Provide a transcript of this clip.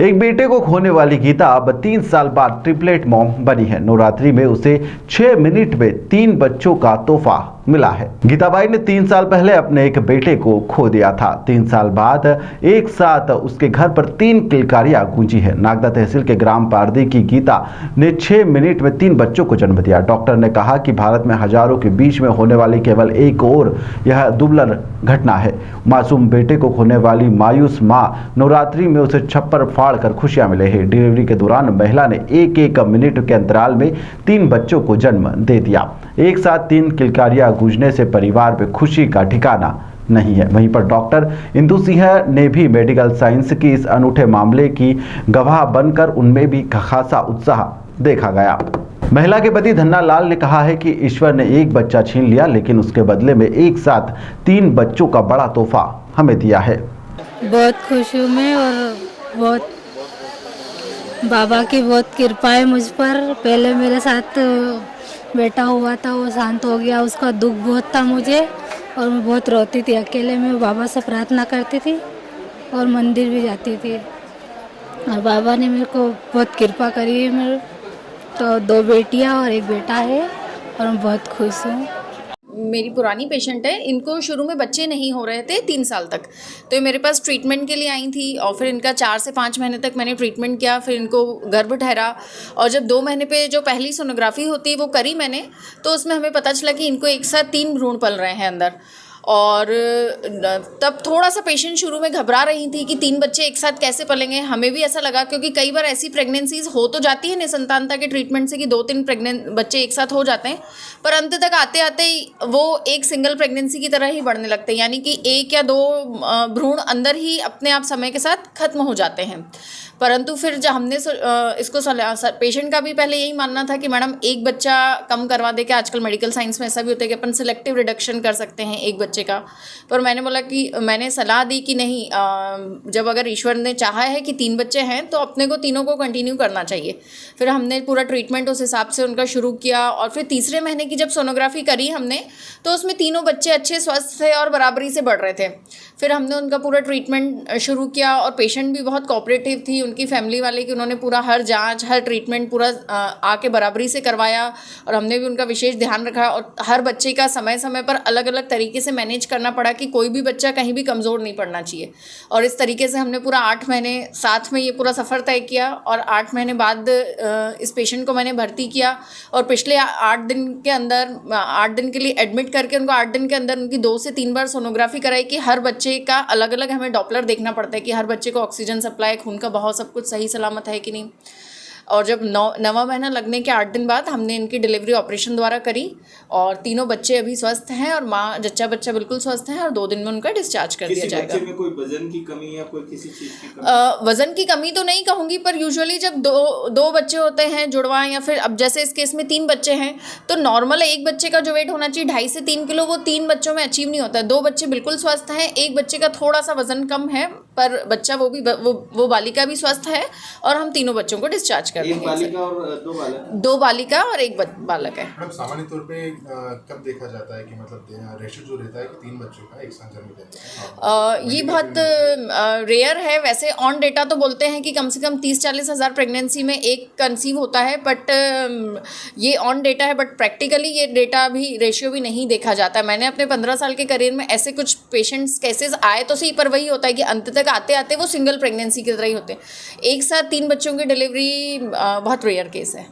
एक बेटे को खोने वाली गीता अब 3 साल बाद ट्रिपलेट मॉम बनी है। नवरात्रि में उसे 6 मिनट में 3 बच्चों का तोहफा मिला है। गीताबाई ने 3 साल पहले अपने एक बेटे को खो दिया था। 3 साल बाद एक साथ उसके घर पर 3 किलकारियां गूंजी है। नागदा तहसील के ग्राम पारदी की गीता ने 6 मिनट में 3 बच्चों को जन्म दिया। डॉक्टर ने कहा कि भारत में हजारों के बीच में होने वाली केवल एक और यह दुर्लभ घटना है। मासूम बेटे को खोने वाली मायूस मां नवरात्रि में उसे छप्पर फाड़ कर खुशियां मिले हैं। डिलीवरी के दौरान महिला ने एक मिनट के अंतराल में 3 बच्चों को जन्म दे दिया। एक साथ 3 किलकारियां गूंजने से परिवार में खुशी का ठिकाना नहीं है। वहीं पर डॉक्टर इंदु सिंह ने भी मेडिकल साइंस की इस अनूठे मामले की गवाह बनकर उनमें भी खासा उत्साह देखा गया। महिला के पति धन्ना लाल ने कहा है कि ईश्वर ने एक बच्चा छीन लिया, लेकिन उसके बदले में एक साथ 3 बच्चों का बड़ा तोहफा हमें दिया है। बहुत खुश हूँ मैं और बहुत बाबा की बहुत कृपा है मुझ पर। पहले मेरे साथ बेटा हुआ था, वो शांत हो गया, उसका दुख बहुत था मुझे और मैं बहुत रोती थी। अकेले में बाबा से प्रार्थना करती थी और मंदिर भी जाती थी और बाबा ने मेरे को बहुत कृपा करी है। मेरे तो 2 बेटियां और 1 बेटा है और मैं बहुत खुश हूँ। मेरी पुरानी पेशेंट है, इनको शुरू में बच्चे नहीं हो रहे थे 3 साल तक, तो ये मेरे पास ट्रीटमेंट के लिए आई थी और फिर इनका 4 से 5 महीने तक मैंने ट्रीटमेंट किया। फिर इनको गर्भ ठहरा और जब 2 महीने पे जो पहली सोनोग्राफी होती है वो करी मैंने, तो उसमें हमें पता चला कि इनको एक साथ 3 भ्रूण पल रहे हैं अंदर। और तब थोड़ा सा पेशेंट शुरू में घबरा रही थी कि 3 बच्चे एक साथ कैसे पलेंगे। हमें भी ऐसा लगा, क्योंकि कई बार ऐसी प्रेगनेंसीज हो तो जाती है निसंतानता के ट्रीटमेंट से कि 2-3 बच्चे एक साथ हो जाते हैं, पर अंत तक आते आते वो एक सिंगल प्रेगनेंसी की तरह ही बढ़ने लगते हैं, यानी कि 1 या 2 भ्रूण अंदर ही अपने आप समय के साथ खत्म हो जाते हैं। परंतु फिर जब हमने इसको पेशेंट का भी पहले यही मानना था कि मैडम एक बच्चा कम करवा दे के, आजकल मेडिकल साइंस में ऐसा भी होता है कि अपन सिलेक्टिव रिडक्शन कर सकते हैं एक बच्चे का। पर मैंने बोला कि मैंने सलाह दी कि नहीं, जब अगर ईश्वर ने चाहा है कि 3 बच्चे हैं तो अपने को तीनों को कंटिन्यू करना चाहिए। फिर हमने पूरा ट्रीटमेंट उस हिसाब से उनका शुरू किया और फिर तीसरे महीने की जब सोनोग्राफी करी हमने, तो उसमें तीनों बच्चे अच्छे स्वस्थ थे और बराबरी से बढ़ रहे थे। फिर हमने उनका पूरा ट्रीटमेंट शुरू किया और पेशेंट भी बहुत कोऑपरेटिव थी, उनकी फैमिली वाले कि उन्होंने पूरा हर जांच हर ट्रीटमेंट पूरा आके बराबरी से करवाया और हमने भी उनका विशेष ध्यान रखा। और हर बच्चे का समय समय पर अलग अलग तरीके से मैनेज करना पड़ा कि कोई भी बच्चा कहीं भी कमज़ोर नहीं पड़ना चाहिए। और इस तरीके से हमने पूरा 8 महीने साथ में ये पूरा सफ़र तय किया और 8 महीने बाद इस पेशेंट को मैंने भर्ती किया और पिछले 8 दिन के अंदर 8 दिन के लिए एडमिट करके उनको 8 दिन के अंदर उनकी 2 से 3 बार सोनोग्राफी कराई कि हर बच्चे का अलग अलग हमें डॉपलर देखना पड़ता है कि हर बच्चे को ऑक्सीजन सप्लाई, खून का बहाव सब कुछ सही सलामत है कि नहीं। और जब 9वां महीना लगने के 8 दिन बाद हमने इनकी डिलीवरी ऑपरेशन द्वारा करी और तीनों बच्चे अभी स्वस्थ हैं और माँ जच्चा बच्चा बिल्कुल स्वस्थ हैं और 2 दिन में उनका डिस्चार्ज कर दिया जाएगा। बच्चे में कोई वजन की कमी या कोई किसी चीज़ की कमी? वजन की कमी तो नहीं कहूँगी, पर यूजुअली जब दो बच्चे होते हैं जुड़वा, या फिर अब जैसे इस केस में 3 बच्चे हैं, तो नॉर्मल एक बच्चे का जो वेट होना चाहिए 2.5 से 3 किलो, वो 3 बच्चों में अचीव नहीं होता है। 2 बच्चे बिल्कुल स्वस्थ हैं, एक बच्चे का थोड़ा सा वजन कम है, पर बच्चा वो बालिका भी स्वस्थ है और हम तीनों बच्चों को डिस्चार्ज कर देंगे। 2 बालिका और 1 बालक है। मैडम सामान्य तौर पे कब देखा जाता है कि मतलब रेशो जो रहता है कि 3 बच्चों का एक साथ जन्म देते हैं? ये बहुत रेयर है। वैसे ऑन डेटा तो बोलते हैं कि कम से कम 30-40 हज़ार प्रेगनेंसी में एक कंसीव होता है, बट ये ऑन डेटा है, बट प्रैक्टिकली ये डेटा भी रेशियो भी नहीं देखा जाता। मैंने अपने 15 साल के करियर में ऐसे कुछ पेशेंट्स केसेस आए तो सही, पर वही होता है कि अंत तक आते आते वो सिंगल प्रेगनेंसी की तरह ही होते हैं। एक साथ 3 बच्चों की डिलीवरी बहुत रेयर केस है।